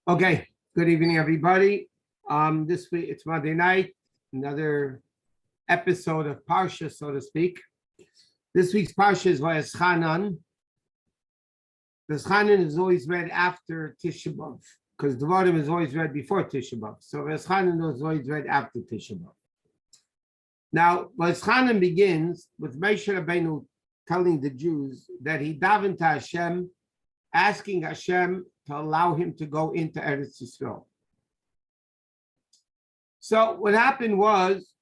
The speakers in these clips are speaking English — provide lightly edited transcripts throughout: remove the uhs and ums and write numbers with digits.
Okay, good evening, everybody. This week it's Monday night, another episode of Parsha, so to speak. This week's Parsha is Vaeschanan. Vaeschanan is always read after Tisha B'Av, because Devarim is always read before Tisha B'Av. So Vaeschanan is always read after Tisha B'Av. Now, Vaeschanan begins with Moshe Rabbeinu telling the Jews that he davened to Hashem, asking Hashem to allow him to go into Eretz Yisrael. So what happened was,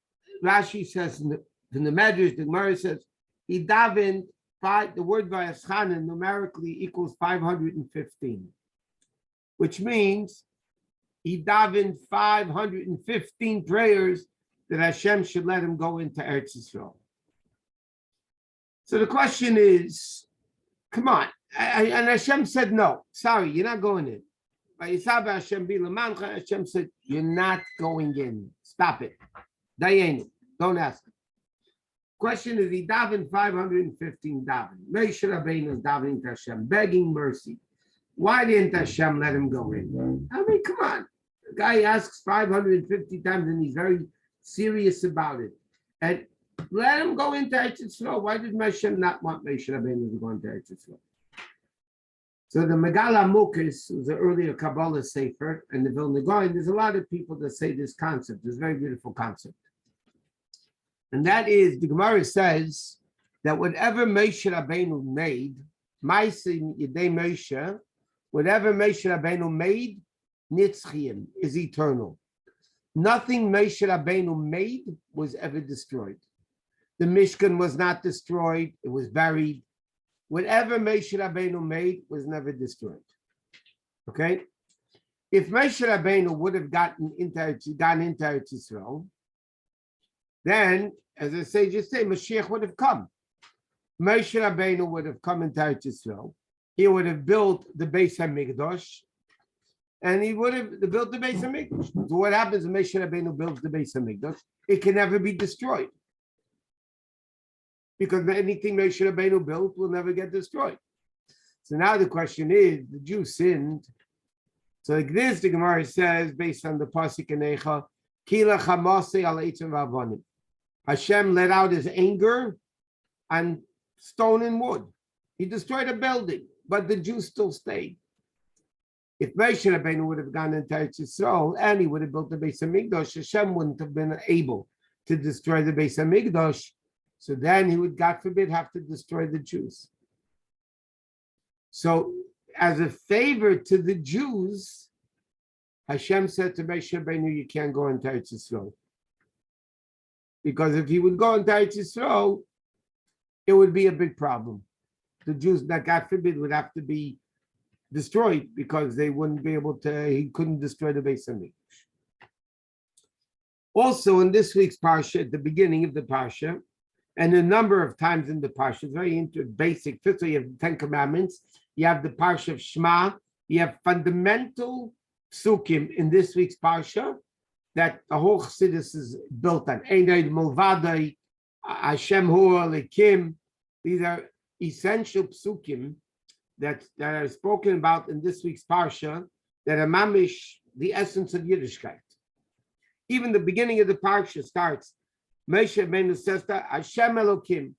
Rashi says in the Medrash, the Gemara says, he davened, the word Vaeschanan numerically equals 515, which means he davened 515 prayers that Hashem should let him go into Eretz Yisrael. So the question is, come on. And Hashem said, no, sorry, you're not going in. Hashem said, you're not going in. Stop it. Dayenu. Don't ask him. Question is, he davened 515 daven. Moshe Rabbeinu is davening to Hashem, begging mercy. Why didn't Hashem let him go in? I mean, come on. The guy asks 550 times and he's very serious about it. And let him go into Eretz Yisrael. Why did Hashem not want Moshe Rabbeinu to go into Eretz Yisrael? So the Megala Mukis was an earlier Kabbalah Sefer, and the Vilna Gaon, there's a lot of people that say this concept, this very beautiful concept. And that is, the Gemara says that whatever Moshe Rabbeinu made, Ma'asim Yedei Moshe, whatever Moshe Rabbeinu made, Nitzchiyim, is eternal. Nothing Moshe Rabbeinu made was ever destroyed. The Mishkan was not destroyed, it was buried. Whatever Moshe Rabbeinu made was never destroyed. Okay? If Moshe Rabbeinu would have gone into Eretz Yisrael, then, as I say, just say, Mashiach would have come. Moshe Rabbeinu would have come into Eretz Yisrael. He would have built the Beis HaMikdash, and he would have built the Beis HaMikdash. So what happens when Moshe Rabbeinu builds the Beis HaMikdash? It can never be destroyed. Because anything Moshe Rabbeinu built will never get destroyed. So now the question is, the Jews sinned. So like this, the Gemara says, based on the Pasuk in Eicha, Kila Chamase al Eitzim V'Avonim. Hashem let out his anger on stone and wood. He destroyed a building, but the Jews still stayed. If Moshe Rabbeinu would have gone into Eretz Yisrael and he would have built the Beis HaMikdash, Hashem wouldn't have been able to destroy the Beis HaMikdash. So then he would, God forbid, have to destroy the Jews. So as a favor to the Jews, Hashem said to Moshe Rabbeinu, you can't go into Eretz Yisrael. Because if he would go into Eretz Yisrael, it would be a big problem. The Jews, that God forbid, would have to be destroyed because they wouldn't be able to, he couldn't destroy the Beis HaMikdash. Also in this week's Parsha, at the beginning of the Parsha, and a number of times in the Parsha, it's very basic. First of all, you have the 10 Commandments. You have the Parsha of Shema. You have fundamental psukim in this week's Parsha that the whole Chassidus is built on. Einay Mulvadai, Hashem Hu Alekim. These are essential psukim that are spoken about in this week's Parsha that are mamish, the essence of Yiddishkeit. Even the beginning of the Parsha starts, Moshe Rabbeinu says that Hashem Elokim,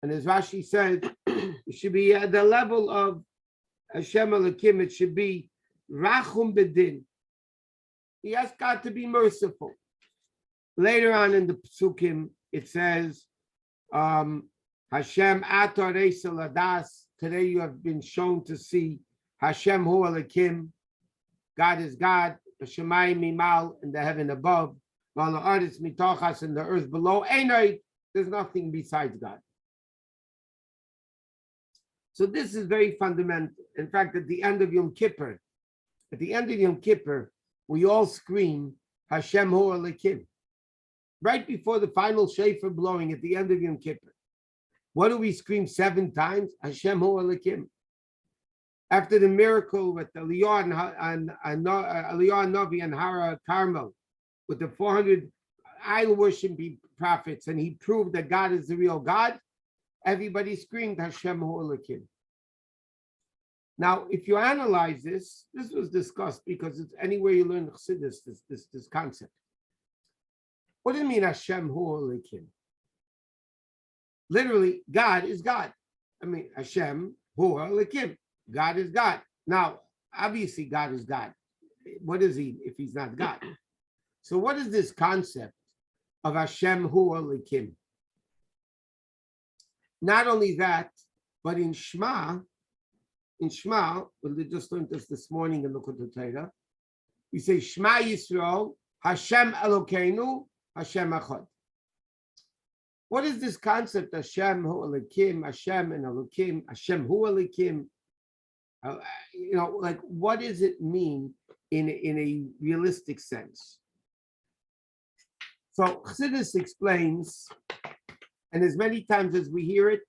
and as Rashi says, it should be at the level of Hashem Elokim. It should be Rachum Bedin. He asked God to be merciful. Later on in the Psukim, it says, Hashem Atar Eisel Adas. Today you have been shown to see Hashem Hu Elokim. God is God. Shemayim Mimal, in the heaven above. While the artist mitochas in the earth below, there's nothing besides God. So this is very fundamental. In fact, at the end of Yom Kippur, we all scream Hashem Hu Elokim. Right before the final shofar blowing at the end of Yom Kippur. What do we scream 7 times? Hashem Hu Elokim. After the miracle with Eliyahu and Novi and Hara Carmel, with the 400 idol-worshiping prophets, and he proved that God is the real God, everybody screamed Hashem Hu Elokim. Now, if you analyze this, this was discussed because it's anywhere you learn Chassidus, this concept. What do you mean Hashem Hu Elikim? Literally, God is God. I mean, Hashem Hu Elikim. God is God. Now, obviously, God is God. What is he if he's not God? So what is this concept of Hashem Hu Elikim? Not only that, but in Shema, we just learned this morning in the Torah, we say Shema Yisrael, Hashem Elokeinu, Hashem Echad. What is this concept Hashem Hu Elikim, Hashem and Elokim, Hashem Hu Elikim? Like what does it mean in a realistic sense? So Chassidus explains, and as many times as we hear it,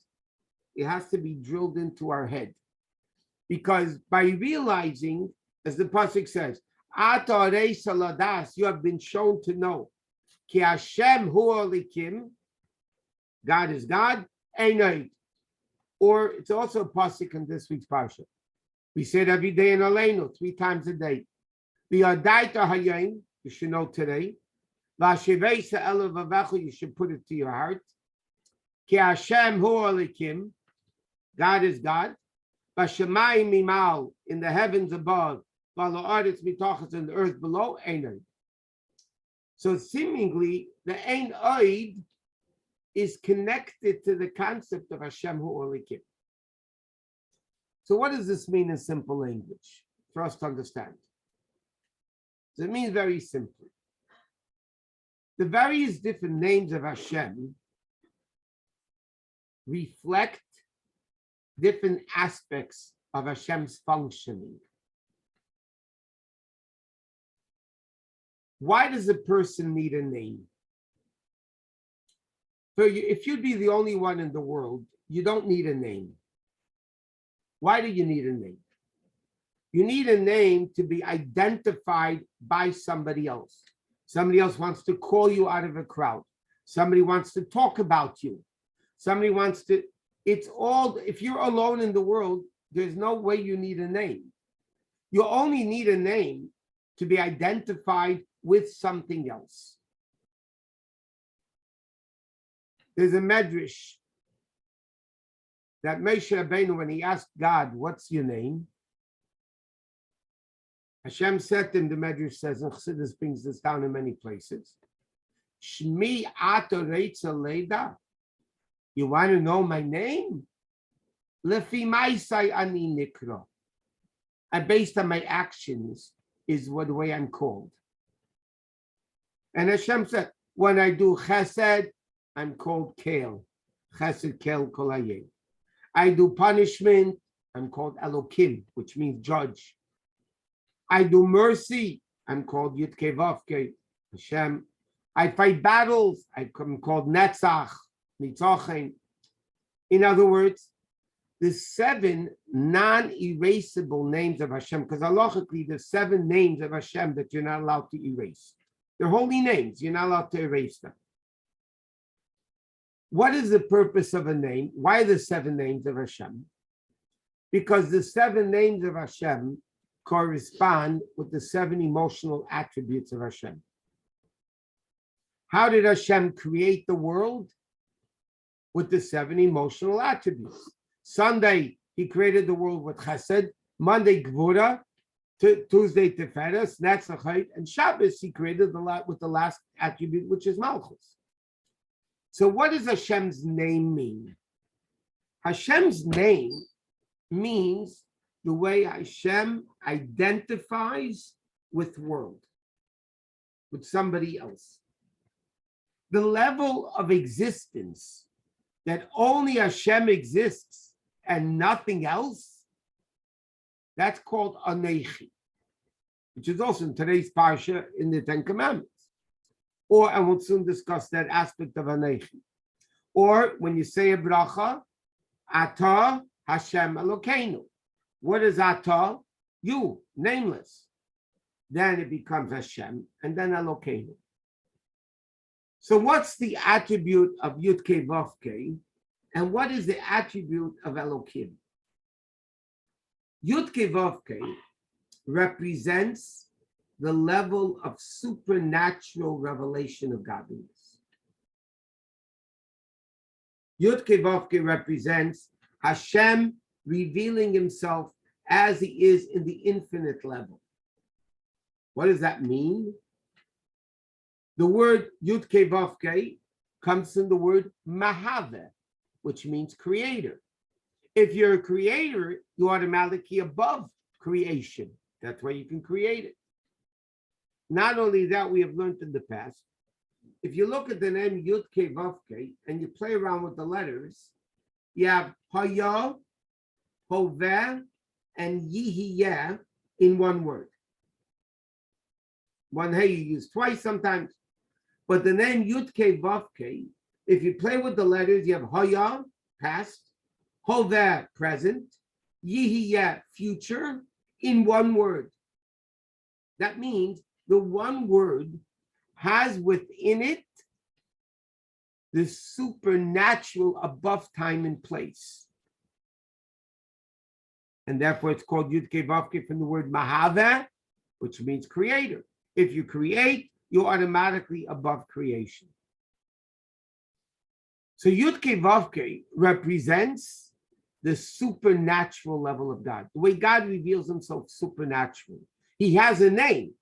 it has to be drilled into our head. Because by realizing, as the Pasuk says, you have been shown to know, Ki Hashem Hu Elikim, God is God, Einayit. Or it's also a Pasuk in this week's Parsha. We say it every day in Aleinu, 3 times a day. You should know today. You should put it to your heart. Ki Hashem Hu Elikim, God is God. Bashamayim mimal, in the heavens above, v'ala'aretz mitachas, in the earth below, ein oid. So seemingly, the ein oid is connected to the concept of Hashem Hu Elikim. So what does this mean in simple language for us to understand? It means very simply. The various different names of Hashem reflect different aspects of Hashem's functioning. Why does a person need a name? So if you'd be the only one in the world, you don't need a name. Why do you need a name? You need a name to be identified by somebody else. Somebody else wants to call you out of a crowd. Somebody wants to talk about you. Somebody wants to, it's all, if you're alone in the world, there's no way you need a name. You only need a name to be identified with something else. There's a medrash that Moshe Rabbeinu, when he asked God, what's your name? Hashem said to him, the medrash says, and Chassidus brings this down in many places, Shmi ato reitza leda. You want to know my name? Lefi ma'asai ani nikra. And based on my actions is the way I'm called. And Hashem said, when I do chesed, I'm called Kel. Chesed Kel Kol Hayeh. I do punishment, I'm called Elokim, which means judge. I do mercy, I'm called Yudke Vavke, Hashem. I fight battles, I'm called Netzach, Nitzachen. In other words, the 7 non-erasable names of Hashem, because halachically there's 7 names of Hashem that you're not allowed to erase. They're holy names, you're not allowed to erase them. What is the purpose of a name? Why are the 7 names of Hashem? Because the 7 names of Hashem correspond with the 7 emotional attributes of Hashem. How did Hashem create the world? With the 7 emotional attributes. Sunday, he created the world with Chesed. Monday, Gvura. Tuesday, Tiferes. Netzach, and Shabbos, he created with the last attribute, which is Malchus. So what does Hashem's name mean? Hashem's name means the way Hashem identifies with world, with somebody else. The level of existence that only Hashem exists and nothing else, that's called Anechi, which is also in today's Parsha in the 10 Commandments. Or, and we'll soon discuss that aspect of Anechi. Or when you say a bracha, Atah Hashem Elokeinu. What is Atah? You, nameless. Then it becomes Hashem, and then Elokeinu. So what's the attribute of Yudke Vavke, and what is the attribute of Elokim? Yud Kei Vav Kei represents the level of supernatural revelation of godliness. Yud Kei Vav Kei represents Hashem revealing himself as he is in the infinite level. What does that mean? The word Yud Kei Vav Kei comes from the word Mahave, which means creator. If you're a creator, you're automatically above creation. That's why you can create it. Not only that, we have learned in the past, if you look at the name Yud Kei Vav Kei and you play around with the letters, you have Haya, Hoveh, and Yihiyeh in one word. One hey you use twice sometimes. But the name Yud Kei Vav Kei, if you play with the letters, you have Haya, past, Hoveh, present, Yihiyeh, future, in one word. That means the one word has within it the supernatural above time and place. And therefore it's called Yud Kei Vav Kei from the word Mahave, which means creator. If you create, you're automatically above creation. So Yud Kei Vav Kei represents the supernatural level of God. The way God reveals himself supernaturally. He has a name.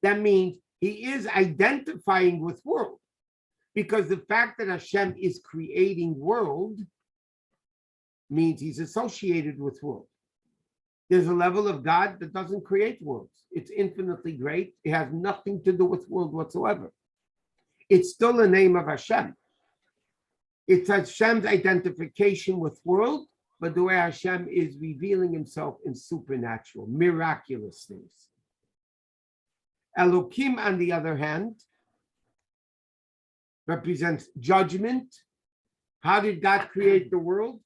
That means he is identifying with world. Because the fact that Hashem is creating world means he's associated with world. There's a level of God that doesn't create worlds. It's infinitely great. It has nothing to do with world whatsoever. It's still the name of Hashem. It's Hashem's identification with world, but the way Hashem is revealing himself in supernatural, miraculous things. Elokim, on the other hand, represents judgment. How did God create the world?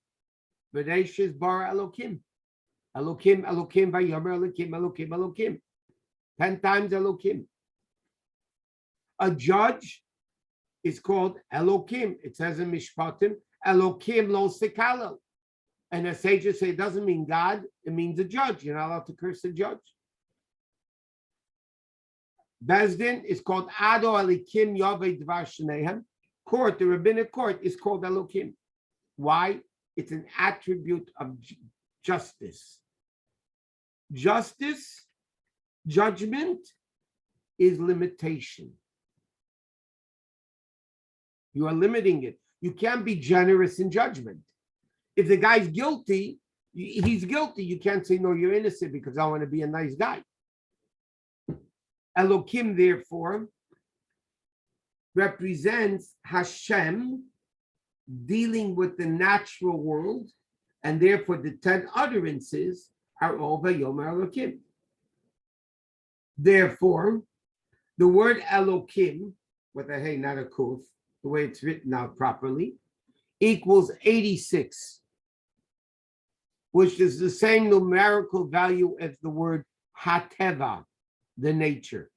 V'reishis bara Elokim. Elokim, Elokim, vayomer Elokim, Elokim, Elokim. 10 times Elokim. A judge is called Elokim. It says in Mishpatim, Elokim lo sekalel. And the sages say it doesn't mean God, it means a judge. You're not allowed to curse a judge. Bezdin is called Ado Elikim Yaveh Dvar Shnehem. Court, the rabbinic court, is called Elokim. Why? It's an attribute of justice. Justice, judgment, is limitation. You are limiting it. You can't be generous in judgment. If the guy's guilty, he's guilty. You can't say, no, you're innocent because I want to be a nice guy. Elokim, therefore, represents Hashem dealing with the natural world, and therefore the 10 utterances are all Vayomer Elokim. Therefore, the word Elokim, with a hey, not a kuf, the way it's written out properly, equals 86, which is the same numerical value as the word Hateva, the nature.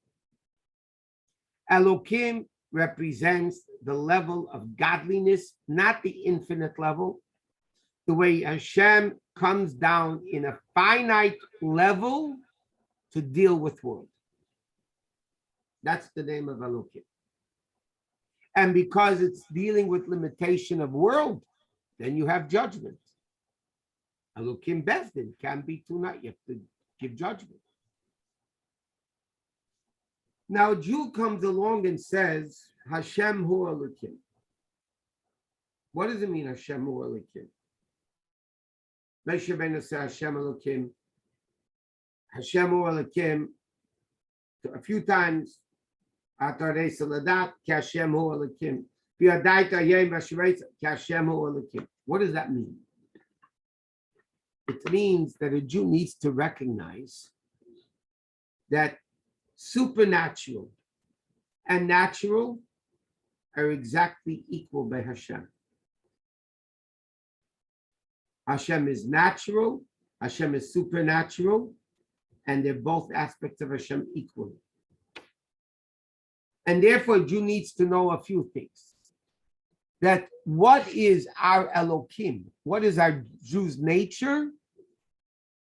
Elokim represents the level of godliness, not the infinite level. The way Hashem comes down in a finite level to deal with world. That's the name of Elokim. And because it's dealing with limitation of world, then you have judgment. Elokim Bezdin can be too not. You have to give judgment. Now, a Jew comes along and says, Hashem hu Elokim. What does it mean, Hashem hu Elokim? Moshe Rabbeinu says, Hashem Elokim. Hashem hu Elokim a few times. Atarei Saladat, Hashem hu Elokim. V'yadaita yem v'shreitza, Hashem hu Elokim. What does that mean? It means that a Jew needs to recognize that supernatural and natural are exactly equal by Hashem. Hashem is natural, Hashem is supernatural, and they're both aspects of Hashem equally. And therefore, a Jew needs to know a few things. That what is our Elokim? What is our Jew's nature?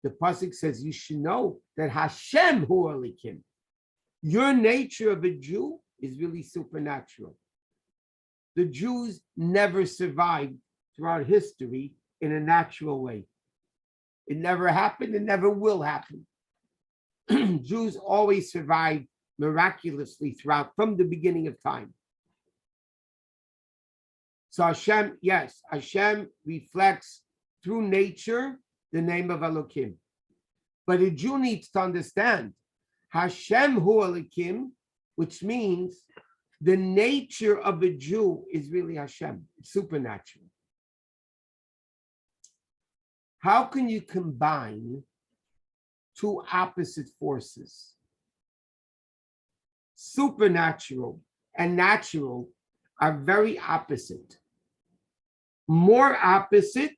the pasuk says you should know that Hashem hu alikim. Your nature of a Jew is really supernatural. The Jews never survived throughout history in a natural way. It never happened, it never will happen. Jews always survived miraculously throughout, from the beginning of time. So Hashem, yes, Hashem reflects through nature the name of Elokim. But a Jew needs to understand Hashem hu Elokim, which means the nature of a Jew is really Hashem. It's supernatural. How can you combine two opposite forces? Supernatural and natural are very opposite. More opposite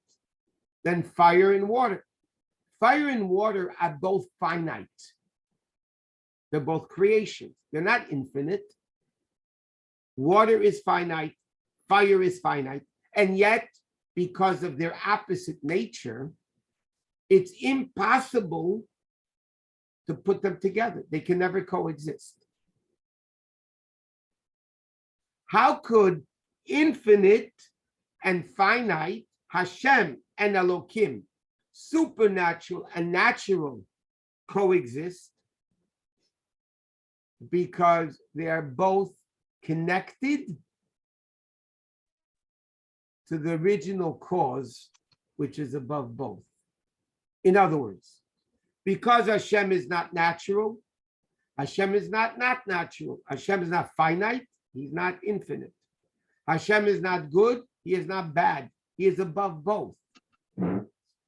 than fire and water. Fire and water are both finite. They're both creations. They're not infinite. Water is finite, fire is finite, and yet, because of their opposite nature, it's impossible to put them together. They can never coexist. How could infinite and finite, Hashem and Elokim, supernatural and natural, coexist? Because they are both connected to the original cause, which is above both. In other words, because Hashem is not natural, Hashem is not natural. Hashem is not finite, he's not infinite. Hashem is not good, he is not bad. He is above both.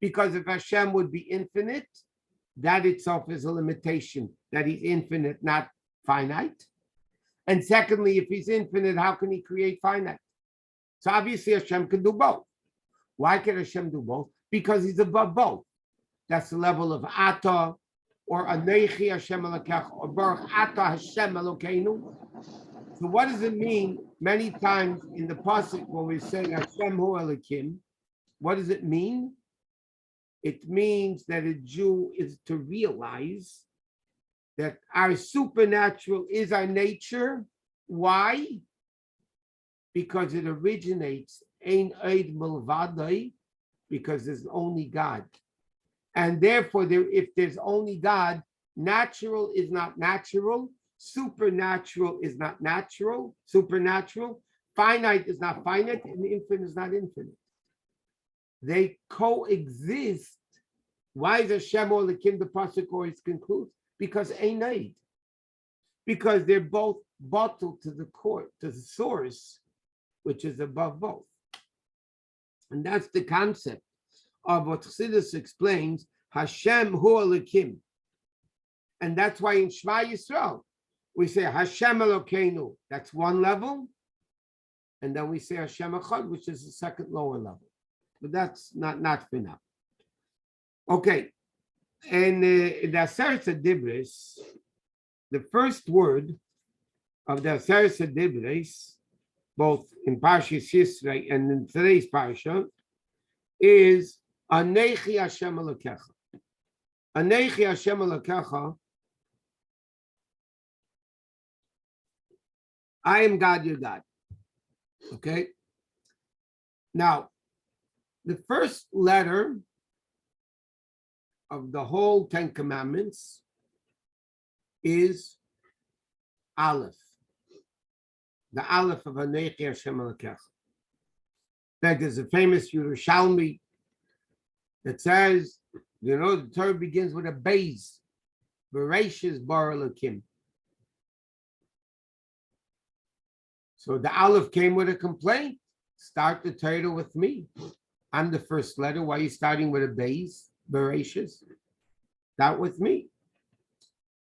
Because if Hashem would be infinite, that itself is a limitation, that he's infinite, not finite. And secondly, if he's infinite, how can he create finite? So obviously Hashem can do both. Why can Hashem do both? Because he's above both. That's the level of Ata, or Anechi Hashem Elokecha, or Baruch Ata Hashem Elokeinu. So what does it mean? Many times in the pasuk when we're saying Hashem hu Elokim, what does it mean? It means that a Jew is to realize that our supernatural is our nature. Why? Because it originates ein eid milvadai, because there's only God. And therefore, if there's only God, natural is not natural, supernatural is not natural, supernatural, finite is not finite, and infinite is not infinite. They coexist. Why is Hashem or the Kim the pasuk always concludes? Because Einaid. Because they're both bottled to the core, to the source, which is above both. And that's the concept of what Chassidus explains, Hashem hu Elokim. And that's why in Shema Yisrael, we say Hashem Elokeinu, that's one level. And then we say Hashem Echad, which is the second lower level. But that's not for now. Okay. And the Aseret Dibris, the first word of the Aseret Dibris, both in Parsha Yisrael and in today's Parsha, is Anechi Hashem Elokecha. Anechi Hashem Elokecha, I am God, your God. Okay? Now, the first letter of the whole Ten Commandments is Aleph. The Aleph of Anechi Hashem Elokecha. In fact, there's a famous Yerushalmi that says, you know, the Torah begins with a Beis, Bereshis Bar Elokim. So the Aleph came with a complaint. Start the Torah with me. I'm the first letter. Why are you starting with a Beis, Bereshis? Start with me.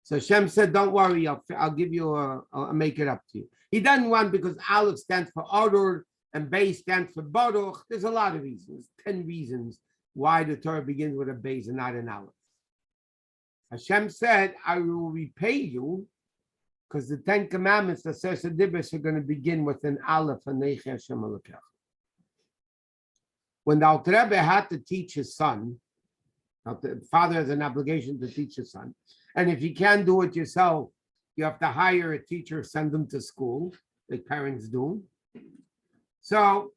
So Hashem said, don't worry, I'll give you I'll make it up to you. He doesn't want, because Aleph stands for Ador and Beis stands for Baruch. There's a lot of reasons, 10 reasons why the Torah begins with a Beis and not an Aleph. Hashem said, I will repay you, because the 10 Commandments, the Aseret Dibros, are going to begin with an Aleph, Anechi Hashem Elokecha. When the Alter Rebbe had to teach his son Now, the father has an obligation to teach his son. And if you can't do it yourself, you have to hire a teacher, send them to school, like parents do. So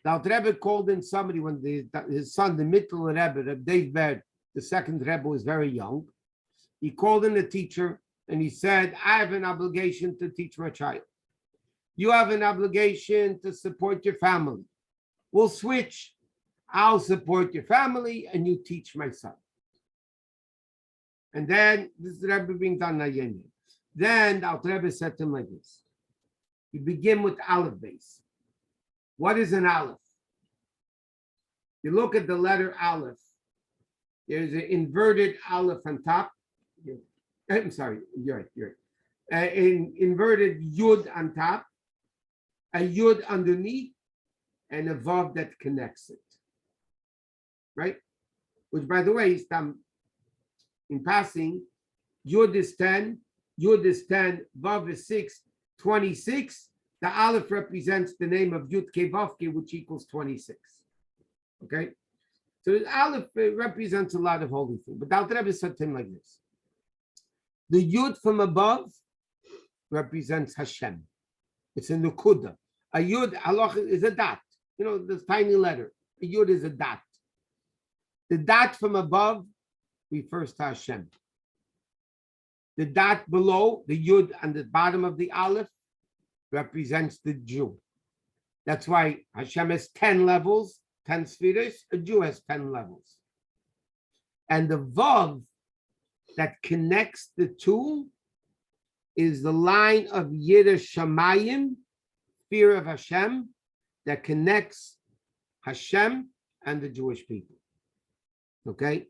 the Alter Rebbe called in somebody when his son, the Mittel Rebbe, Reb Dave Baird, the second Rebbe, was very young. He called in a teacher and he said, I have an obligation to teach my child. You have an obligation to support your family. We'll switch. I'll support your family and you teach my son. And then, this is the Rebbe being done Nayenim. Then the Alter Rebbe said to him like this. You begin with Aleph base. What is an Aleph? You look at the letter Aleph. There's an inverted Aleph on top. I'm sorry, you're right. An inverted Yud on top, a Yud underneath, and a Vav that connects it. Right? Which, by the way, in passing, Yud is 10, Vav is 6, 26. The Aleph represents the name of Yud Kei Vav Kei, which equals 26. Okay? So the Aleph represents a lot of holy things. But the Alter Rebbe said to him like this. The Yud from above represents Hashem. It's a Nukuda. A Yud, Allah is a dot. You know, this tiny letter. A Yud is a dot. The dot from above refers to Hashem. The dot below, the Yud on the bottom of the Aleph, represents the Jew. That's why Hashem has 10 levels, 10 spheres. A Jew has 10 levels. And the Vav that connects the two is the line of Yireh Shamayim, fear of Hashem, that connects Hashem and the Jewish people. Okay?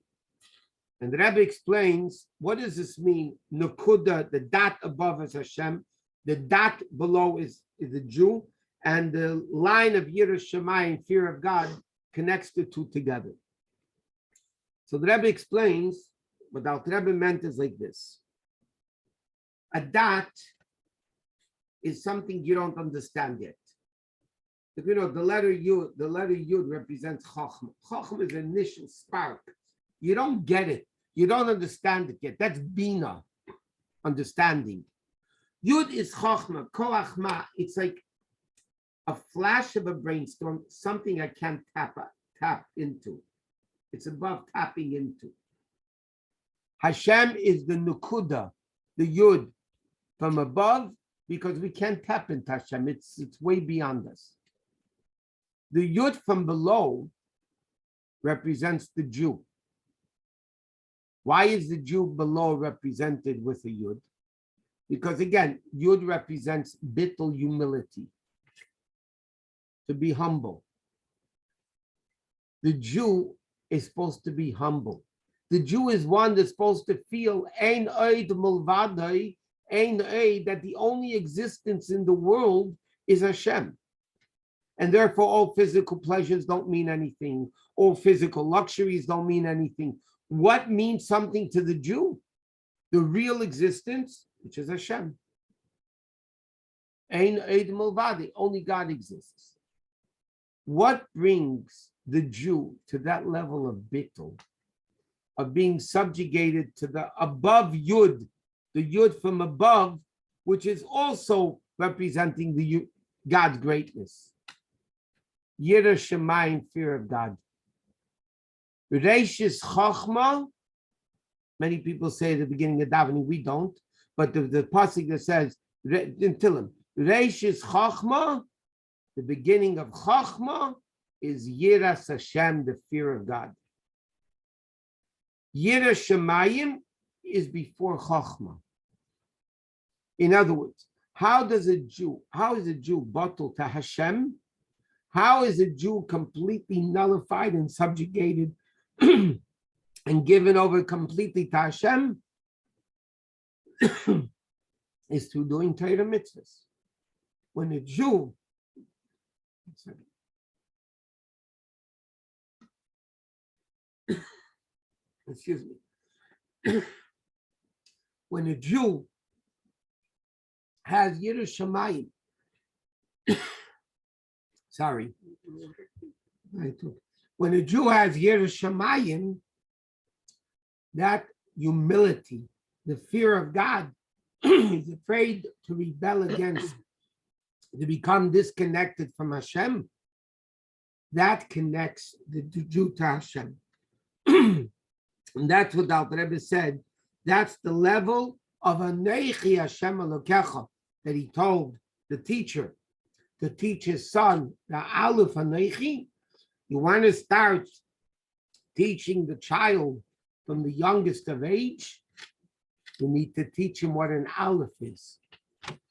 And the Rebbe explains, what does this mean? Nukuda, the dot above is Hashem, the dot below is the Jew, and the line of Yireh Shamayim, fear of God, connects the two together. So the Rebbe explains, what the Alter Rebbe meant is like this. A dot is something you don't understand yet. If you know, the letter Yud represents Chachma. Chachma is an initial spark. You don't get it. You don't understand it yet. That's Bina, understanding. Yud is Chachma, Koach Ma. It's like a flash of a brainstorm, something I can't tap into. It's above tapping into. Hashem is the Nukuda, the Yud from above, because we can't tap into Hashem. It's way beyond us. The Yud from below represents the Jew. Why is the Jew below represented with a Yud? Because again, Yud represents bittul, humility, to be humble. The Jew is supposed to be humble. The Jew is one that's supposed to feel ein oid mulvadai, ein oid, that the only existence in the world is Hashem. And therefore all physical pleasures don't mean anything. All physical luxuries don't mean anything. What means something to the Jew? The real existence, which is Hashem. Ein oid mulvadai, only God exists. What brings the Jew to that level of bittul, of being subjugated to the above Yud, the Yud from above, which is also representing the God's greatness. Yireh Shamayim, fear of God. Reishis Chachma, many people say at the beginning of davening, we don't, but the pasuk that says, in Tillim, Reishis Chachma, the beginning of Chachma is Yiras Hashem, the fear of God. Yireh Shamayim is before Chachma. In other words, how is a Jew bottled to Hashem? How is a Jew completely nullified and subjugated and given over completely to Hashem? Is through doing Torah mitzvahs. When a Jew, excuse me, when a Jew has Yireh Shamayim, sorry, when a Jew has Yireh Shamayim, that humility, the fear of God, he's afraid to rebel against, to become disconnected from Hashem, that connects the Jew to Hashem. And that's what the Alter Rebbe said. That's the level of Anechi Hashem Elokecha that he told the teacher to teach his son, the Aleph Anechi. You want to start teaching the child from the youngest of age, you need to teach him what an Aleph is.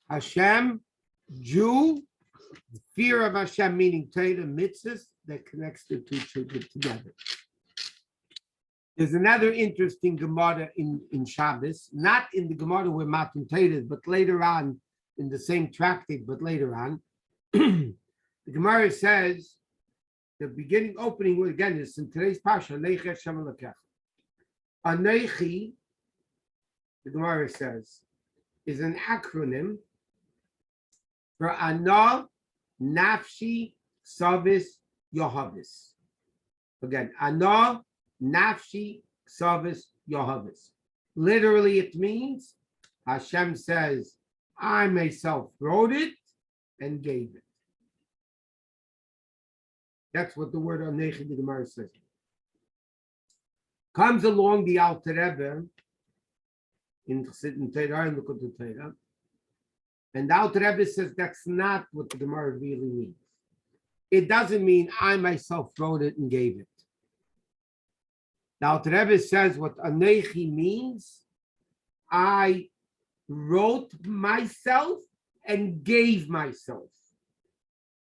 Hashem, Jew, fear of Hashem, meaning Torah mitzvahs, that connects the two children together. There's another interesting Gemara in Shabbos, not in the Gemara where Matan Torah, but later on in the same tractate, but later on. The Gemara says, the beginning opening again is in today's Parsha, Anechi Hashem Elokecha. Anechi, the Gemara says, is an acronym for Ana, Nafshi, Savis, Yohavis. Again, Ana, Nafshi, Savis, Yohavis. Literally, it means Hashem says, I myself wrote it and gave it. That's what the word Anechi, the Gemara says. Comes along the Alter Rebbe in Torah and Likutei Torah, and the Alter Rebbe says that's not what the Gemara really means. It doesn't mean I myself wrote it and gave it. The Alter Rebbe says what Anechi means, I wrote myself and gave myself.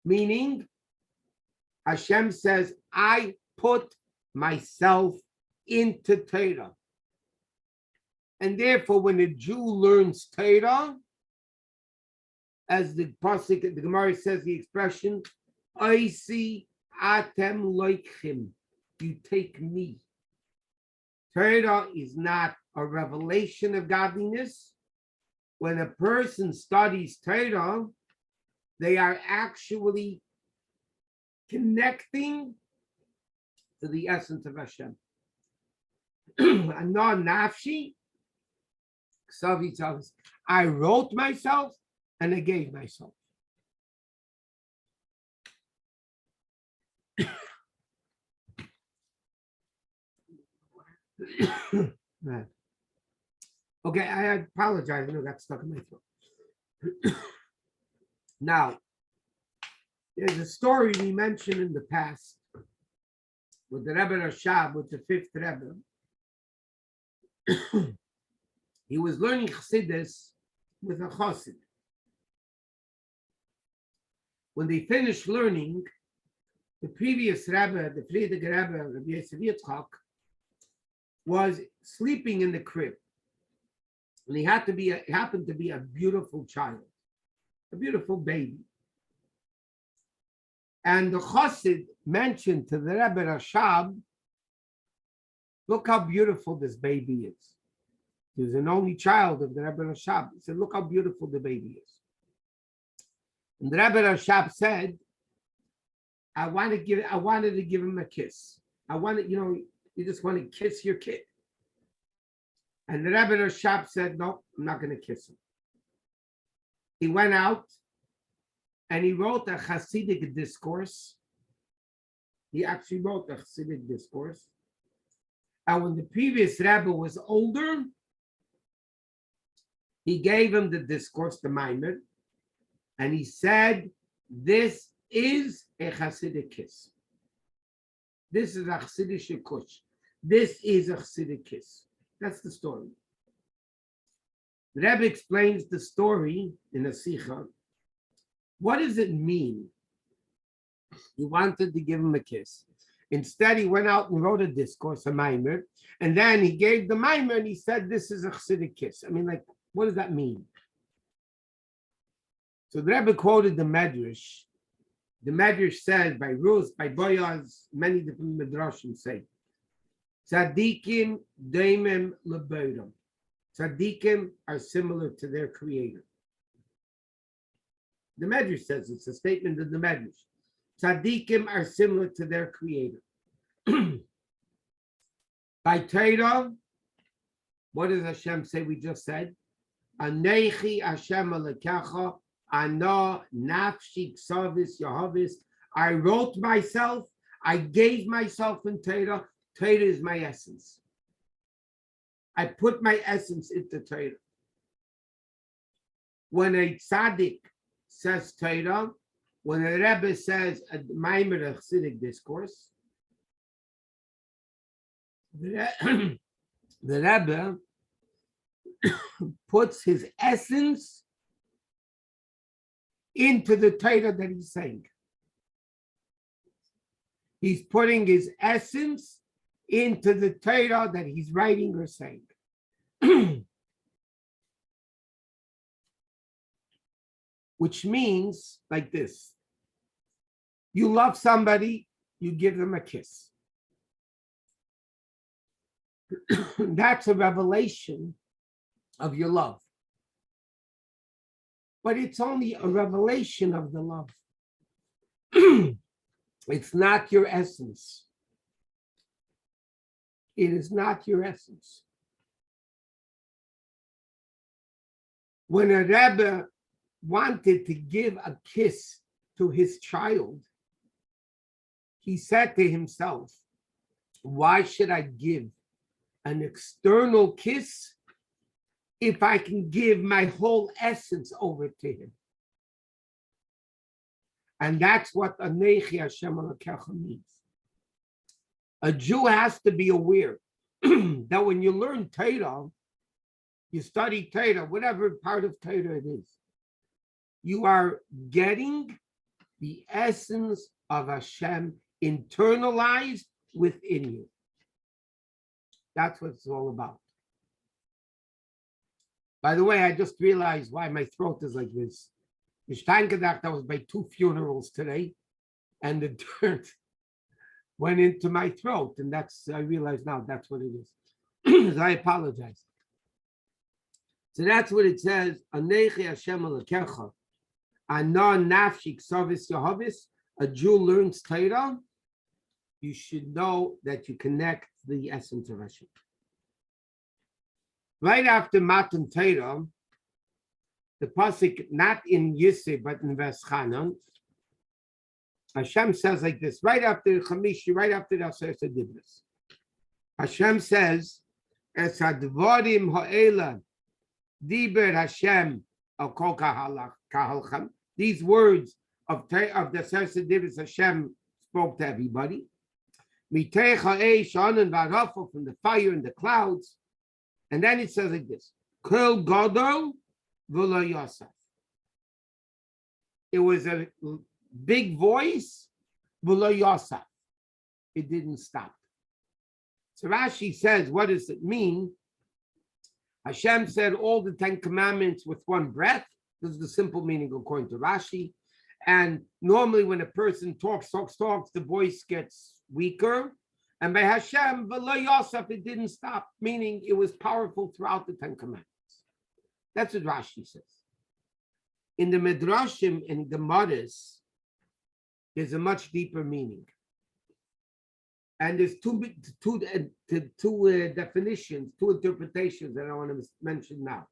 Meaning, Hashem says, I put myself into Torah. And therefore, when a Jew learns Torah, as the Pasuk, the Gemara says the expression, I see atem loichim, you take me. Torah is not a revelation of godliness. When a person studies Torah, they are actually connecting to the essence of Hashem. Ana nafshi, I wrote myself and I gave myself. Okay, I apologize. I know got stuck in my throat. Now, there's a story we mentioned in the past with the Rebbe Rashab, with the fifth Rebbe. He was learning Chassidus with a Chassid. When they finished learning, the previous Rebbe, the Friedrich Rebbe, Rabbi Yosef Yitzchak, was sleeping in the crib. And he happened to be a beautiful child, a beautiful baby. And the Chassid mentioned to the Rebbe Rashab, look how beautiful this baby is. He was an only child of the Rebbe Rashab. He said, look how beautiful the baby is. And the Rebbe Rashab said, I wanted to give him a kiss. You just want to kiss your kid. And the Rebbe Rashab said, no, I'm not going to kiss him. He went out and he wrote a Chassidic discourse. He actually wrote a Chassidic discourse. And when the previous Rebbe was older, he gave him the discourse, the Maimer, and he said, this is a Chassidic kiss. This is a Chassidic shekush. This is a Chassidic kiss. That's the story. The Rebbe explains the story in a Sikha. What does it mean? He wanted to give him a kiss. Instead, he went out and wrote a discourse, a Maimer, and then he gave the Maimer and he said, this is a Chassidic kiss. I mean, like, what does that mean? So the Rebbe quoted the Medrash. The Medrash says, by Rus, by Boyaz, many different Medrashim say, Tzadikim daimim lebeiram. Tzadikim are similar to their creator. The Medrash says, it's a statement of the Medrash. Tzadikim are similar to their creator. By Torah, What does Hashem say? We just said, Anechi Hashem Alekecha, Ana Nafshi Ksavis Yehavis. I wrote myself, I gave myself in Torah. Torah is my essence. I put my essence into Torah. When a tzaddik says Torah, when a Rebbe says a Maimer Chassidic discourse, the Rebbe puts his essence into the Torah that he's saying. He's putting his essence into the Torah that he's writing or saying. Which means like this. You love somebody, you give them a kiss. That's a revelation of your love. But it's only a revelation of the love. It's not your essence. It is not your essence. When a Rebbe wanted to give a kiss to his child, he said to himself, why should I give an external kiss if I can give my whole essence over to him? And that's what Anechi Hashem Alekecha means. A Jew has to be aware that when you learn Torah, you study Torah, whatever part of Torah it is, you are getting the essence of Hashem internalized within you. That's what it's all about. By the way, I just realized why my throat is like this. I was by 2 funerals today, and the dirt went into my throat, and I realize now that's what it is. So I apologize. So that's what it says. Anechi Hashem Alekecha, Ana Nafshi Ksavis Yehavis. A Jew learns Torah. You should know that you connect the essence of Hashem. Right after Matan Torah, the pasuk, not in Yisri, but in Vaeschanan, Hashem says like this, right after Chamishi, right after the Aseret Dibros. Hashem says, Es hadvarim ha'ela, diber Hashem al kol kahalchem. These words of the Aseret Dibros, Hashem spoke to everybody. Mitei ha'eish anan v'arafo, from the fire and the clouds. And then it says like this, Kol gadol v'lo yosef. It was a big voice, v'lo yosef. It didn't stop. So Rashi says, what does it mean? Hashem said all the 10 commandments with one breath. This is the simple meaning according to Rashi. And normally when a person talks, the voice gets weaker. And by Hashem, v'lo yosef, it didn't stop, meaning it was powerful throughout the 10 commandments. That's what Rashi says. In the Midrashim, in Gemaras, there's a much deeper meaning. And there's two definitions, two interpretations that I want to mention now.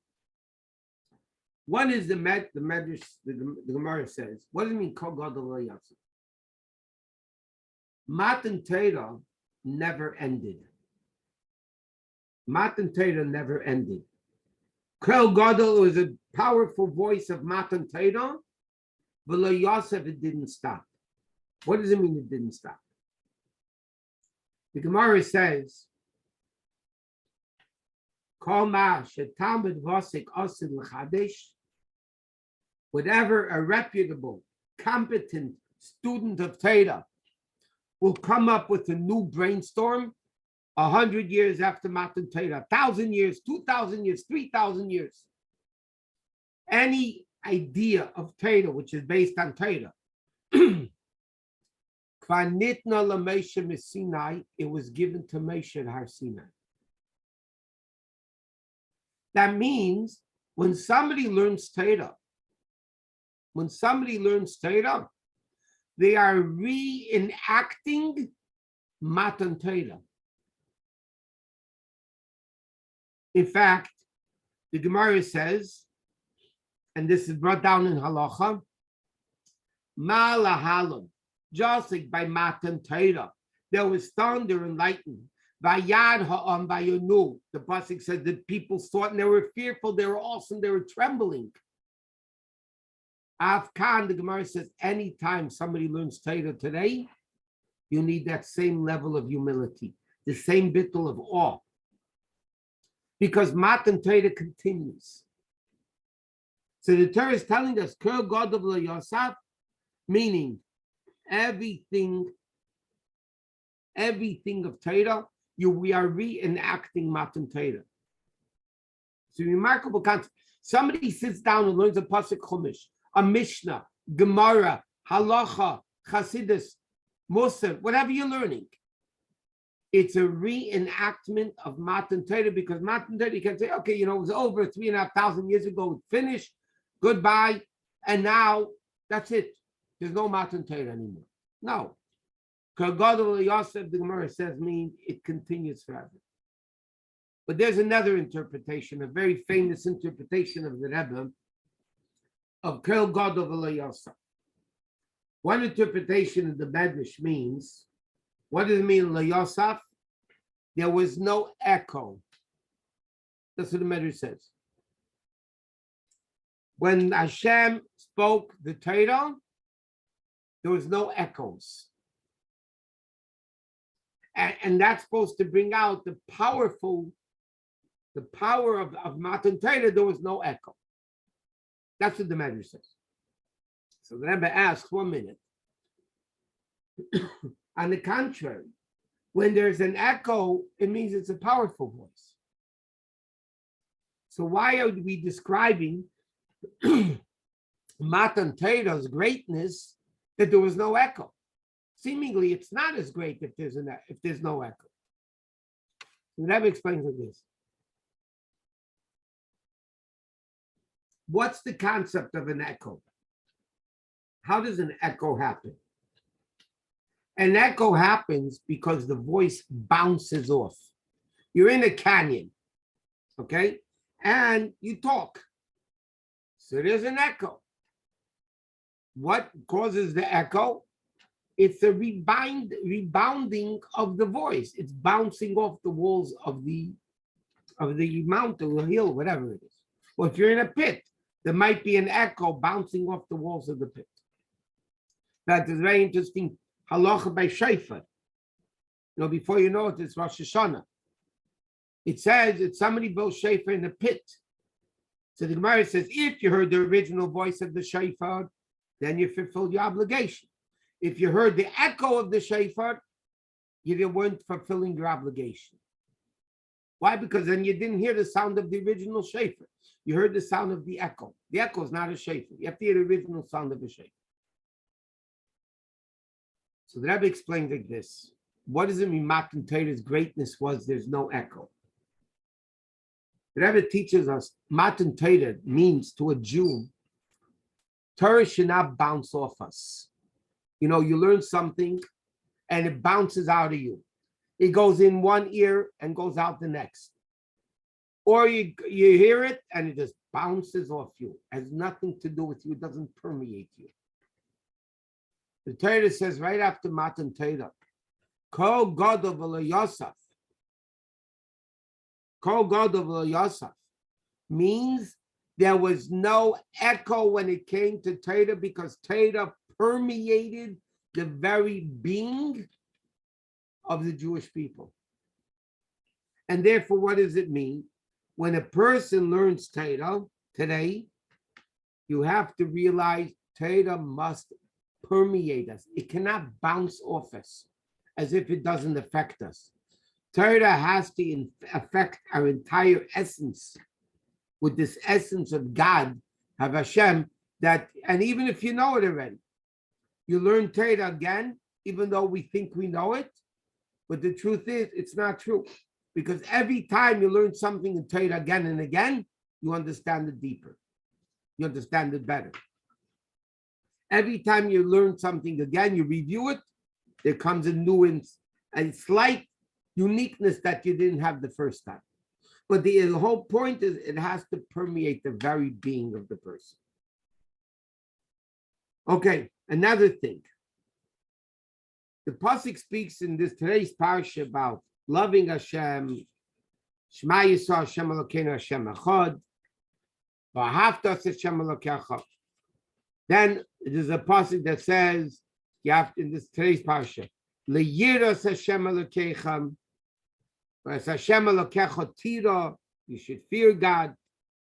One is the Medrash, the Gemara says, what does it mean, Kol Gadol V'lo Yosef? Matan Torah never ended. Matan Torah never ended. Kol Gadol was a powerful voice of Matan Torah, V'lo Yosef, it didn't stop. What does it mean it didn't stop? The Gemara says, Kol ma shetamid vasik asid l'chadesh, whatever a reputable, competent student of Torah will come up with a new brainstorm 100 years after Matan Torah, 1,000 years, 2,000 years, 3,000 years. Any idea of Torah which is based on Torah, it was given to Moshe at Har Sinai. That means when somebody learns Torah, they are reenacting Matan Torah. In fact, the Gemara says, and this is brought down in Halacha, Malahalom, just like by Matan Torah, there was thunder and lightning. Vayad ha'am vayonu. The pasuk said that people saw it and they were fearful, they were awesome, they were trembling. Afkan, the Gemara says, anytime somebody learns Torah today, you need that same level of humility, the same bittul of awe. Because Matan Torah continues. So the Torah is telling us, Kol Gadol Lo Yosef, meaning everything of Torah, we are reenacting Matan Torah. It's a remarkable concept. Somebody sits down and learns a pasuk Chumash, a Mishnah, Gemara, Halacha, Chassidus, Musar, whatever you're learning. It's a reenactment of Matan Torah, because Matan Torah, you can say, okay, it was over 3,500 years ago, it's finished, goodbye, and now that's it. There's no Matan Torah anymore. No. Kol Gadol Yosef, the Gemara says, means it continues forever. But there's another interpretation, a very famous interpretation of the Rebbe, of Kol Gadol Yosef. One interpretation of the Medrash means, what does it mean, Lo Yosef? There was no echo. That's what the Medrash says. When Hashem spoke the Torah, there was no echoes. And that's supposed to bring out the power of Matan Torah. There was no echo. That's what the Medrash says. So the Rebbe asks, 1 minute. On the contrary, when there's an echo, it means it's a powerful voice. So why are we describing Matan Torah's greatness that there was no echo? Seemingly, it's not as great if there's no echo. The Rebbe explains like this. What's the concept of an echo? How does an echo happen? An echo happens because the voice bounces off. You're in a canyon, okay? And you talk. So there's an echo. What causes the echo? It's a rebounding of the voice. It's bouncing off the walls of the mountain or hill, whatever it is. Well, if you're in a pit, there might be an echo bouncing off the walls of the pit. That is very interesting. Halacha by Shofar. Before you know it, it's Rosh Hashanah. It says that somebody built Shofar in a pit. So the Gemara says, if you heard the original voice of the Shofar, then you fulfilled your obligation. If you heard the echo of the Shofar, you weren't fulfilling your obligation. Why? Because then you didn't hear the sound of the original Shofar. You heard the sound of the echo. The echo is not a Shofar. You have to hear the original sound of a Shofar. So the Rebbe explained like this. What does it mean Matan Torah's greatness was there's no echo? The Rebbe teaches us Matan Torah means to a Jew, Torah should not bounce off us. You learn something and it bounces out of you. It goes in one ear and goes out the next. Or you hear it and it just bounces off you. It has nothing to do with you. It doesn't permeate you. The Torah says right after Matan Torah, Kol Gadol Lo Yosef. Kol Gadol Lo Yosef means there was no echo when it came to Torah, because Torah permeated the very being of the Jewish people. And therefore, what does it mean? When a person learns Torah today, you have to realize Torah must permeate us. It cannot bounce off us as if it doesn't affect us. Torah has to affect our entire essence with this essence of God, of Hashem, and even if you know it already, you learn Torah again, even though we think we know it, but the truth is, it's not true. Because every time you learn something in Torah again and again, you understand it deeper. You understand it better. Every time you learn something again, you review it, there comes a nuance, a slight uniqueness that you didn't have the first time. But the whole point is it has to permeate the very being of the person. Okay, another thing. The pasuk speaks in today's parsha about loving Hashem, Shema Yisrael Hashem Elokeinu Hashem Echad, V'ahavta Hashem Elokecha. Then there's a pasuk that says, you have in today's parsha, Leyiras Hashem Elokecha, as Hashem Elokecha Tira, you should fear God.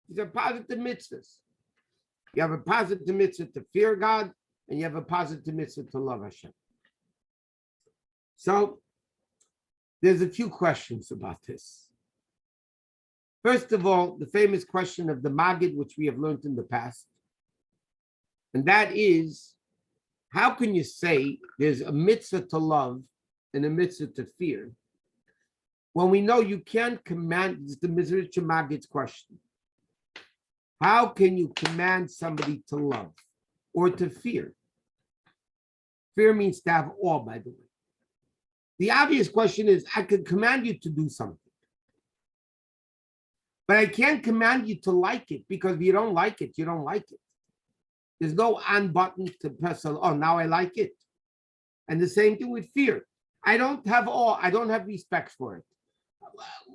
These are positive mitzvahs. You have a positive mitzvah to fear God, and you have a positive mitzvah to love Hashem. So there's a few questions about this. First of all, the famous question of the Maggid, which we have learned in the past, and that is, how can you say there's a mitzvah to love and a mitzvah to fear when we know you can't command? It's the Mizrach Maggid's question. How can you command somebody to love or to fear? Fear means to have awe, by the way. The obvious question is, I can command you to do something, but I can't command you to like it, because if you don't like it, you don't like it. There's no on button to press on, oh, now I like it. And the same thing with fear. I don't have awe, I don't have respect for it.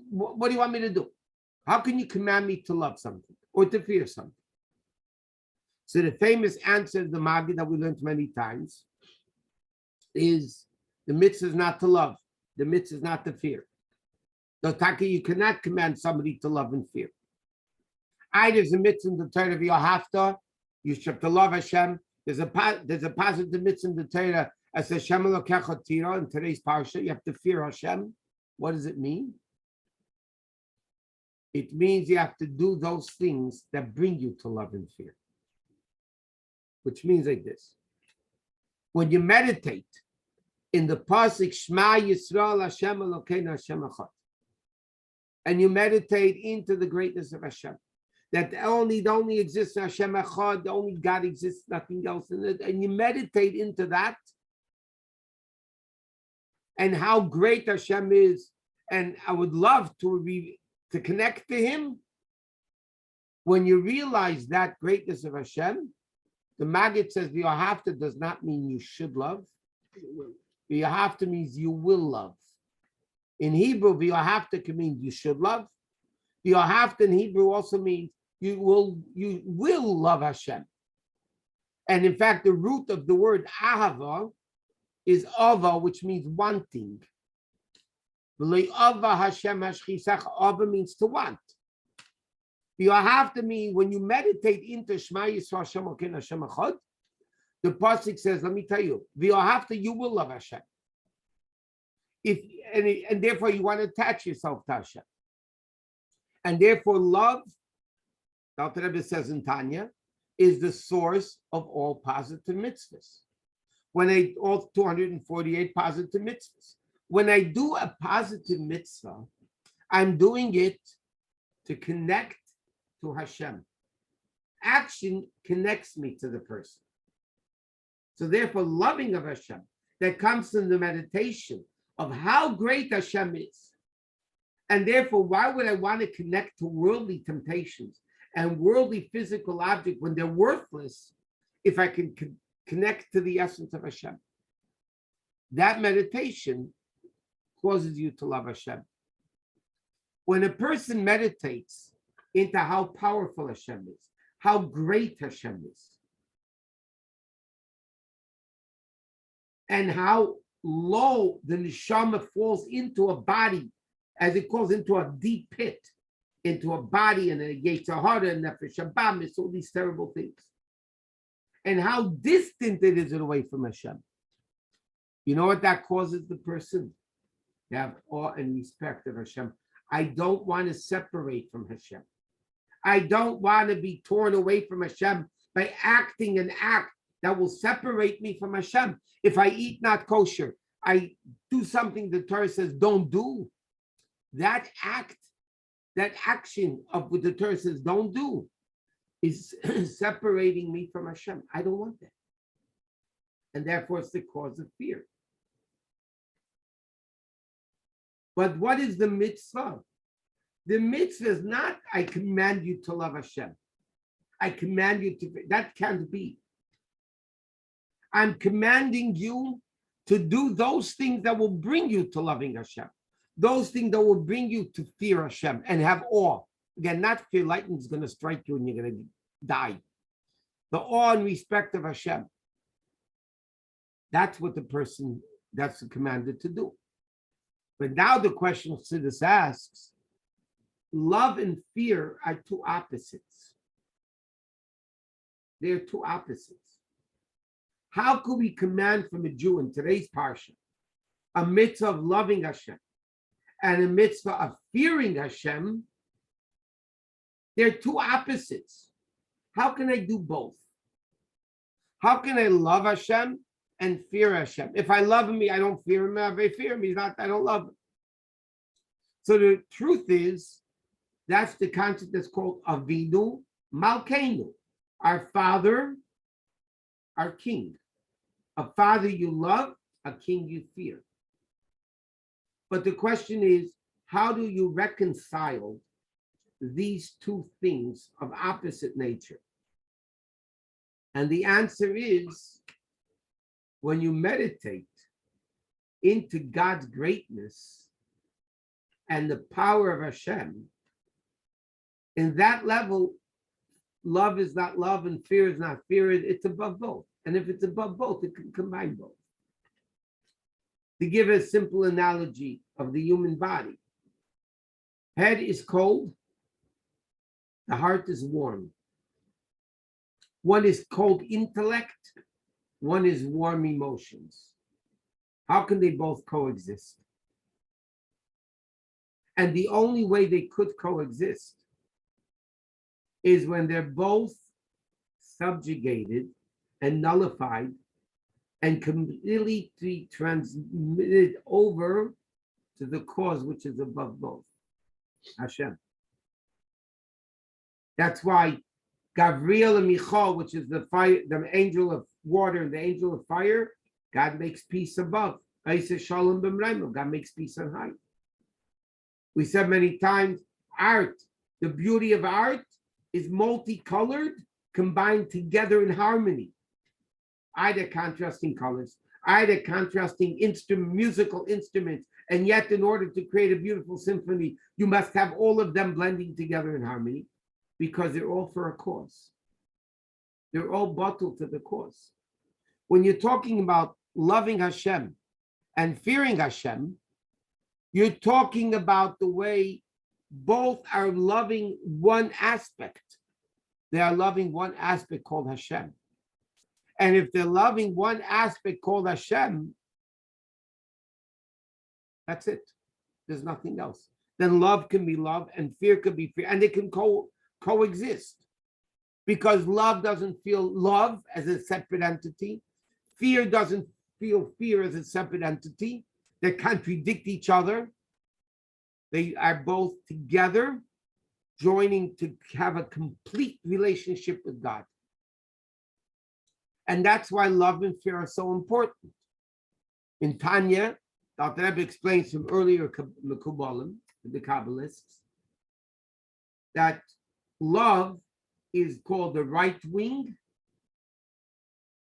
What do you want me to do? How can you command me to love something or to fear something? So the famous answer of the Maggid that we learned many times is, the mitzvah is not to love. The mitzvah is not to fear. So, Taka, you cannot command somebody to love and fear. There's a mitzvah in the Torah of Yohavta. You should to love Hashem. There's a positive mitzvah in the Torah as Hashem Elokecha Tira. In today's parsha, you have to fear Hashem. What does it mean? It means you have to do those things that bring you to love and fear. Which means like this. When you meditate, in the pasuk Shema Yisrael Hashem Elokeinu Hashem Echad, and you meditate into the greatness of Hashem, that only exists Hashem Echad, only God exists, nothing else in it, and you meditate into that, and how great Hashem is, and I would love to connect to Him. When you realize that greatness of Hashem, the Maggid says V'yohavta does not mean you should love. V'yohavta means you will love. In Hebrew, V'yohavta can mean you should love. V'yohavta in Hebrew also means you will love Hashem. And in fact, the root of the word ahava is ava, which means wanting. Ava Hashem hashchisach, ava means to want. V'yohavta mean when you meditate into Shema Yisrael Hashem Elokeinu Hashem Echad, the pasuk says, let me tell you, V'yohavta, you will love Hashem. And therefore you want to attach yourself to Hashem. And therefore love, Dr. Rebbe says in Tanya, is the source of all positive mitzvahs. All 248 positive mitzvahs. When I do a positive mitzvah, I'm doing it to connect to Hashem. Action connects me to the person. So therefore, loving of Hashem, that comes from the meditation of how great Hashem is. And therefore, why would I want to connect to worldly temptations and worldly physical objects when they're worthless if I can connect to the essence of Hashem? That meditation causes you to love Hashem. When a person meditates into how powerful Hashem is, how great Hashem is, and how low the neshama falls into a body, as it calls into a deep pit, into a body, and a Yetzer Hara and Nefesh Habamis, all these terrible things, and how distant it is away from Hashem. You know what that causes the person? To have awe and respect of Hashem. I don't want to separate from Hashem. I don't want to be torn away from Hashem by acting an act that will separate me from Hashem. If I eat not kosher, I do something the Torah says don't do. That act, that action of what the Torah says don't do, is separating me from Hashem. I don't want that. And therefore it's the cause of fear. But what is the mitzvah? The mitzvah is not, I command you to love Hashem. I command you to, that can't be. I'm commanding you to do those things that will bring you to loving Hashem. Those things that will bring you to fear Hashem and have awe. Again, not fear lightning is going to strike you and you're going to die. The awe and respect of Hashem. That's what that's commanded to do. But now the question Chassidus asks, love and fear are two opposites. They're two opposites. How could we command from a Jew in today's Parsha a mitzvah of loving Hashem and a mitzvah of fearing Hashem? They're two opposites. How can I do both? How can I love Hashem and fear Hashem? If I love him, I don't fear him. If I fear him, I don't love him. So the truth is, that's the concept that's called Avinu Malkeinu, our Father, our King. A father you love, a king you fear. But the question is, how do you reconcile these two things of opposite nature? And the answer is, when you meditate into God's greatness and the power of Hashem, in that level, love is not love and fear is not fear, it's above both. And if it's above both, it can combine both. To give a simple analogy of the human body, head is cold, the heart is warm. One is cold intellect, one is warm emotions. How can they both coexist? And the only way they could coexist is when they're both subjugated and nullified and completely transmitted over to the cause which is above both, Hashem. That's why Gabriel and Michal, which is the fire, the angel of water and the angel of fire, God makes peace above. God makes peace on high. We said many times, art, the beauty of art is multicolored, combined together in harmony. Either contrasting colors, either contrasting musical instruments, and yet in order to create a beautiful symphony, you must have all of them blending together in harmony, because they're all for a cause. They're all bottled to the cause. When you're talking about loving Hashem and fearing Hashem, you're talking about the way both are loving one aspect. They are loving one aspect called Hashem. And if they're loving one aspect called Hashem, that's it. There's nothing else. Then love can be love and fear can be fear. And they can coexist. Because love doesn't feel love as a separate entity. Fear doesn't feel fear as a separate entity. They contradict each other. They are both together, joining to have a complete relationship with God. And that's why love and fear are so important. In Tanya, Dr. Rebbe explains from earlier Mekubalim, the Kabbalists, that love is called the right wing,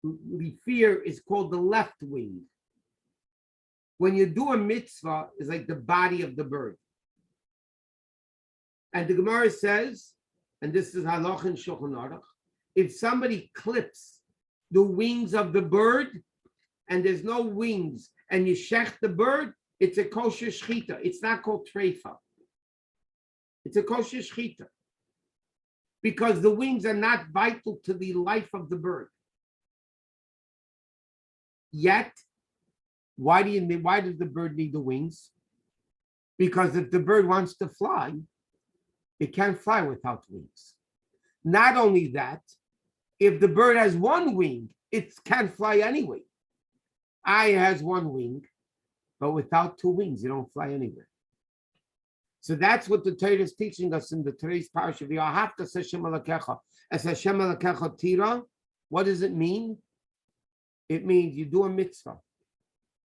the fear is called the left wing. When you do a mitzvah, it's like the body of the bird. And the Gemara says, and this is halach and Shulchan Aruch, if somebody clips the wings of the bird and there's no wings and you shech the bird, it's a kosher shechita. It's not called treifa. It's a kosher shechita. Because the wings are not vital to the life of the bird. Yet, why does the bird need the wings? Because if the bird wants to fly, it can't fly without wings. Not only that, if the bird has one wing, it can't fly anyway. It has one wing, but without two wings, you don't fly anywhere. So that's what the Torah is teaching us in the today's Parsha. V'ahavta Hashem Elokecha as Hashem Elokecha tira. What does it mean? It means you do a mitzvah.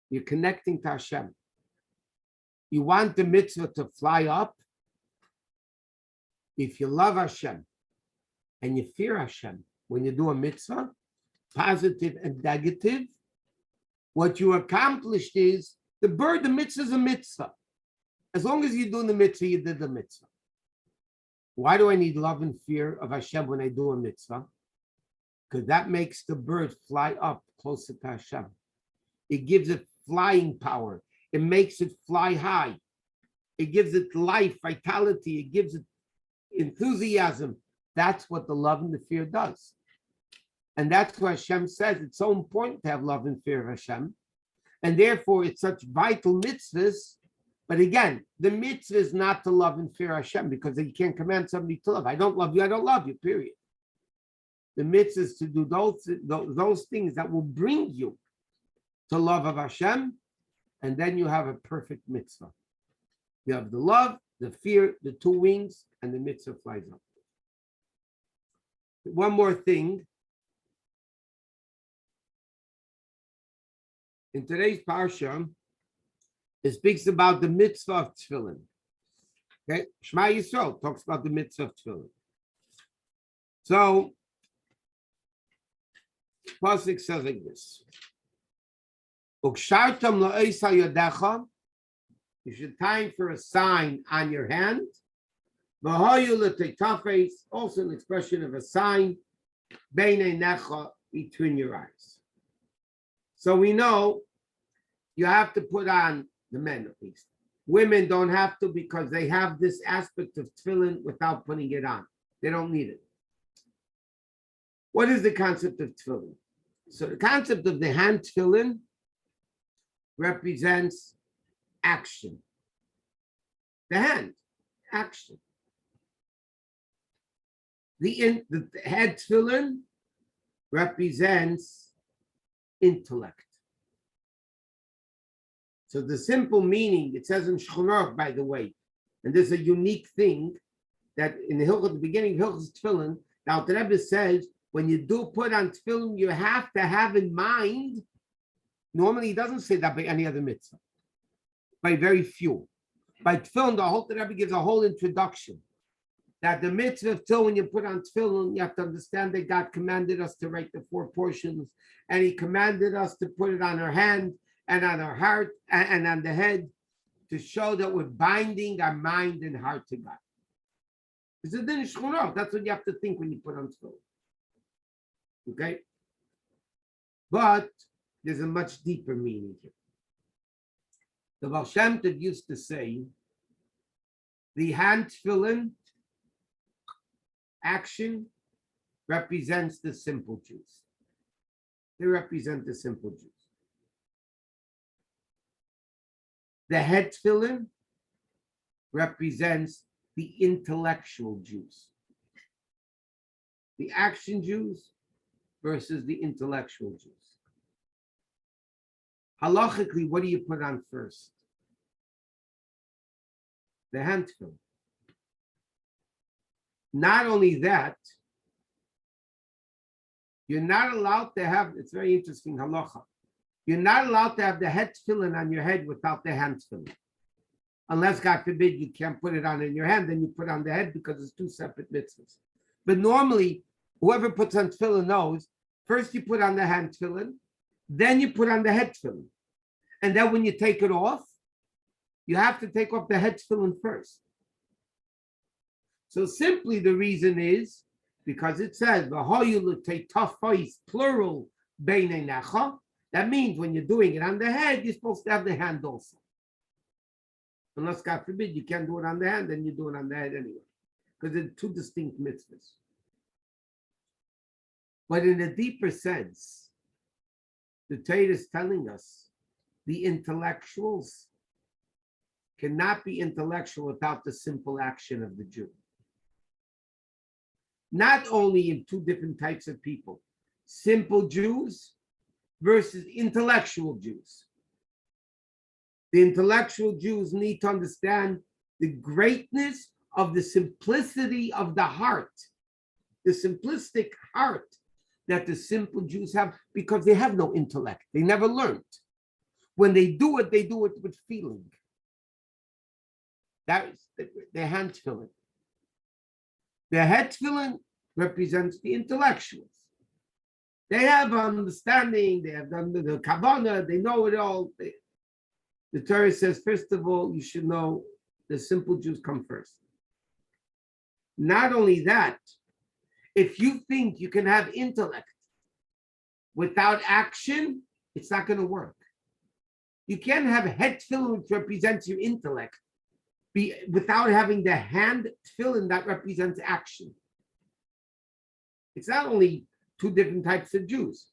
You're connecting to Hashem. You want the mitzvah to fly up. If you love Hashem and you fear Hashem when you do a mitzvah, positive and negative, what you accomplished is the mitzvah is a mitzvah. As long as you're doing the mitzvah, you did the mitzvah. Why do I need love and fear of Hashem when I do a mitzvah? Because that makes the bird fly up closer to Hashem. It gives it flying power. It makes it fly high. It gives it life, vitality. It gives it enthusiasm. That's what the love and the fear does. And that's why Hashem says it's so important to have love and fear of Hashem. And therefore, it's such vital mitzvahs. But again, the mitzvah is not to love and fear Hashem, because you can't command somebody to love. I don't love you, period. The mitzvah is to do those things that will bring you to love of Hashem, and then you have a perfect mitzvah. You have the love, the fear, the two wings, and the mitzvah flies up. One more thing. In today's Parsha, it speaks about the mitzvah of tefillin. Okay, Shema Yisrael talks about the mitzvah of tefillin. So, Pasuk says like this: "Ukshartam la'isa yodecha." You should time for a sign on your hand. V'hoyu l'teitafes, also an expression of a sign, beinei necha, between your eyes. So we know you have to put on, the men at least. Women don't have to, because they have this aspect of tefillin without putting it on. They don't need it. What is the concept of tefillin? So the concept of the hand tefillin represents action. The hand, action. The head tefillin represents intellect. So the simple meaning, it says in Shulchan, by the way, and there's a unique thing that in the Hilchot, at the beginning of Hilchot tefillin, the Alter Rebbe says, when you do put on tefillin, you have to have in mind, normally he doesn't say that by any other mitzvah, by very few. By tefillin, the Alter Rebbe gives a whole introduction, that the mitzvah of tefillin, when you put on tefillin, you have to understand that God commanded us to write the 4 portions, and he commanded us to put it on our hand, and on our heart, and on the head, to show that we're binding our mind and heart to God. It's a din shchurah. That's what you have to think when you put on tefillin. Okay? But there's a much deeper meaning here. The Baal Shem Tov used to say, the hand tefillin action represents the simple Jews. They represent the simple Jews. The head tefillin represents the intellectual Jews. The action Jews versus the intellectual Jews. Halachically, what do you put on first? The hand tefillin. Not only that, you're not allowed to have, it's very interesting halacha. You're not allowed to have the head tefillin on your head without the hand tefillin. Unless, God forbid, you can't put it on in your hand, then you put on the head because it's 2 separate mitzvahs. But normally, whoever puts on tefillin knows, first you put on the hand tefillin, then you put on the head tefillin. And then when you take it off, you have to take off the head tefillin first. So simply the reason is because it says, plural, beinei necha. That means when you're doing it on the head, you're supposed to have the hand also. Unless, God forbid, you can't do it on the hand, then you do it on the head anyway. Because they're 2 distinct mitzvahs. But in a deeper sense, the Torah is telling us the intellectuals cannot be intellectual without the simple action of the Jew. Not only in 2 different types of people, simple Jews versus intellectual Jews. The intellectual Jews need to understand the greatness of the simplicity of the heart, the simplistic heart that the simple Jews have, because they have no intellect. They never learned. When they do it with feeling. That is their hand tefillin. The het tefillin represents the intellectuals. They have understanding, they have done the kavanah, they know it all. The Torah says, first of all, you should know the simple Jews come first. Not only that, if you think you can have intellect without action, it's not going to work. You can't have het tefillin, which represents your intellect, without having the hand tefillin that represents action. It's not only two different types of Jews.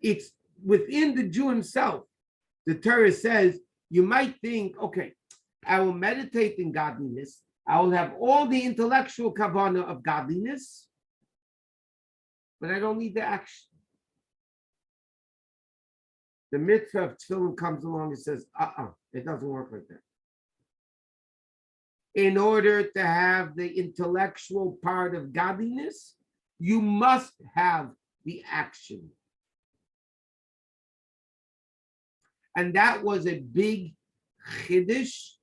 It's within the Jew himself. The Torah says, you might think, okay, I will meditate in godliness. I will have all the intellectual kavanah of godliness, but I don't need the action. The mitzvah of tefillin comes along and says, it doesn't work like that. In order to have the intellectual part of godliness, you must have the action. And that was a big chiddush,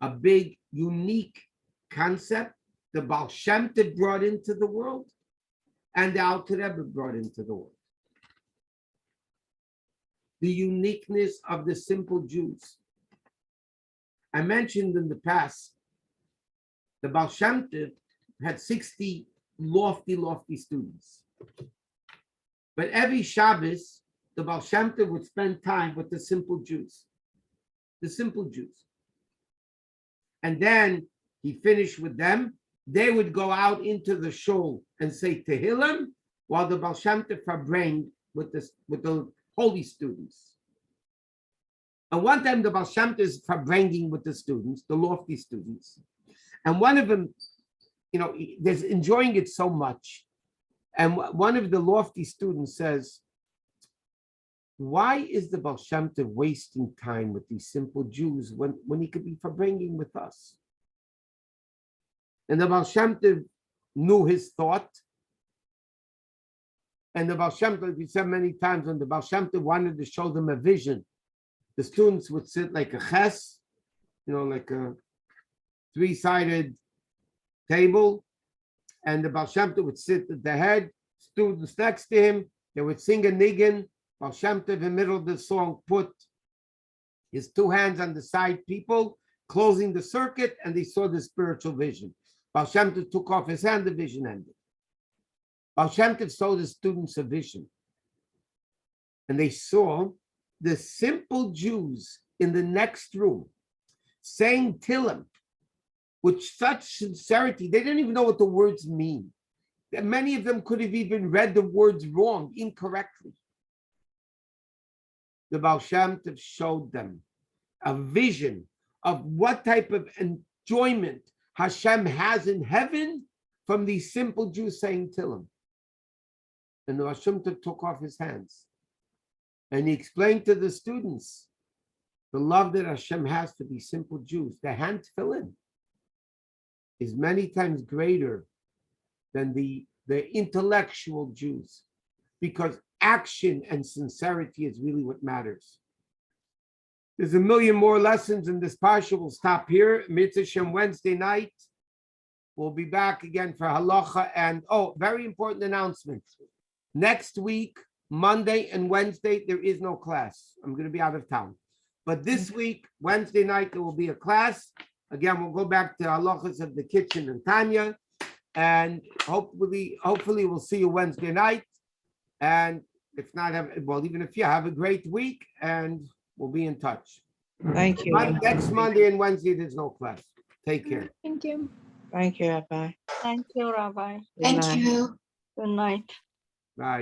a big unique concept the Baal Shem Tov brought into the world and the Alter Rebbe brought into the world. The uniqueness of the simple Jews. I mentioned in the past, the Baal Shem Tov had 60 lofty students. But every Shabbos, the Baal Shem Tov would spend time with the simple Jews. The simple Jews. And then he finished with them. They would go out into the shul and say Tehillim, while the Baal Shem Tov farbrained with the holy students. And one time the Baal Shem Tov is farbrained with the students, the lofty students. And one of them, there's enjoying it so much. And one of the lofty students says, why is the Baal Shem Tov wasting time with these simple Jews when he could be farbrained with us? And the Baal Shem Tov knew his thought. And the Baal Shem Tov, he said many times, when the Baal Shem Tov wanted to show them a vision, the students would sit like a ches, like a three-sided table, and the Baal Shem Tov would sit at the head, students next to him, they would sing a niggin. Baal Shem Tov in the middle of the song put his two hands on the side people, closing the circuit, and they saw the spiritual vision. Baal Shem Tov took off his hand, the vision ended. Baal Shem Tov showed the students a vision. And they saw the simple Jews in the next room saying Tillim with such sincerity. They didn't even know what the words mean. Many of them could have even read the words wrong, incorrectly. The Baal Shem Tov showed them a vision of what type of enjoyment Hashem has in heaven from these simple Jews saying Tillim. And the Baal Shem Tov took off his hands. And he explained to the students the love that Hashem has for these simple Jews. The hand tefillin is many times greater than the intellectual Jews, because action and sincerity is really what matters. There's a million more lessons in this Parsha. We'll stop here. Mitzvah Shem Wednesday night. We'll be back again for halacha. And very important announcement. Next week, Monday and Wednesday, there is no class. I'm going to be out of town. But this week, Wednesday night, there will be a class. Again, we'll go back to halachas of the kitchen and Tanya. And hopefully we'll see you Wednesday night. And if not, even if you have a great week, and we'll be in touch. Thank you. Next Monday and Wednesday, there's no class. Take care. Thank you. Thank you, Rabbi. Thank you, Rabbi. Good night. Good night. Bye.